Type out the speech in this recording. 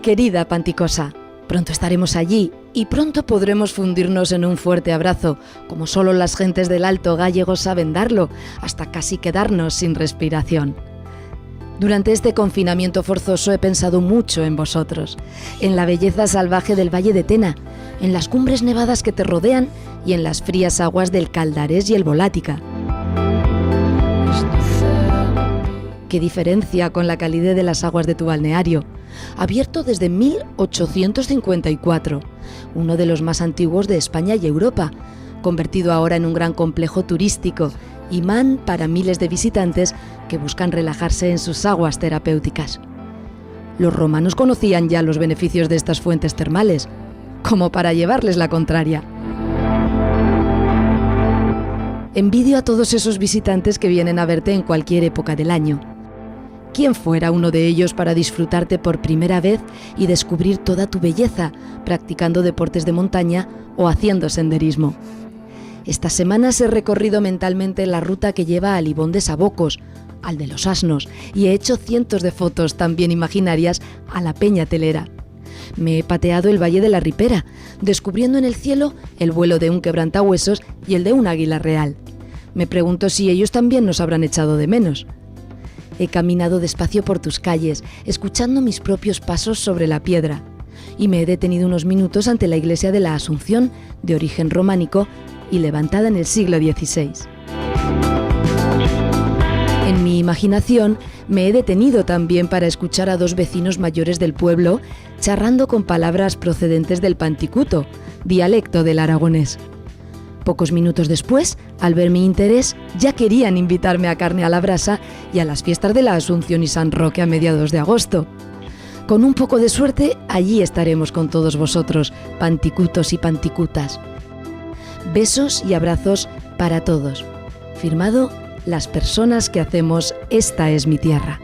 Querida Panticosa, pronto estaremos allí y pronto podremos fundirnos en un fuerte abrazo, como solo las gentes del Alto Gállego saben darlo, hasta casi quedarnos sin respiración. Durante este confinamiento forzoso he pensado mucho en vosotros, en la belleza salvaje del Valle de Tena, en las cumbres nevadas que te rodean y en las frías aguas del Caldarés y el Volática. Qué diferencia con la calidez de las aguas de tu balneario, abierto desde 1854, uno de los más antiguos de España y Europa, convertido ahora en un gran complejo turístico, imán para miles de visitantes que buscan relajarse en sus aguas terapéuticas. Los romanos conocían ya los beneficios de estas fuentes termales, como para llevarles la contraria. Envidio a todos esos visitantes que vienen a verte en cualquier época del año. ¿Quién fuera uno de ellos para disfrutarte por primera vez y descubrir toda tu belleza, practicando deportes de montaña o haciendo senderismo? Estas semanas he recorrido mentalmente la ruta que lleva al Ibón de Sabocos, al de los Asnos, y he hecho cientos de fotos también imaginarias a la Peña Telera. Me he pateado el Valle de la Ripera, descubriendo en el cielo el vuelo de un quebrantahuesos y el de un águila real. Me pregunto si ellos también nos habrán echado de menos. He caminado despacio por tus calles, escuchando mis propios pasos sobre la piedra, y me he detenido unos minutos ante la iglesia de la Asunción, de origen románico y levantada en el siglo XVI. En mi imaginación me he detenido también para escuchar a dos vecinos mayores del pueblo charrando con palabras procedentes del panticuto, dialecto del aragonés. Pocos minutos después, al ver mi interés, ya querían invitarme a carne a la brasa y a las fiestas de la Asunción y San Roque a mediados de agosto. Con un poco de suerte, allí estaremos con todos vosotros, panticutos y panticutas. Besos y abrazos para todos. Firmado, las personas que hacemos Esta es mi tierra.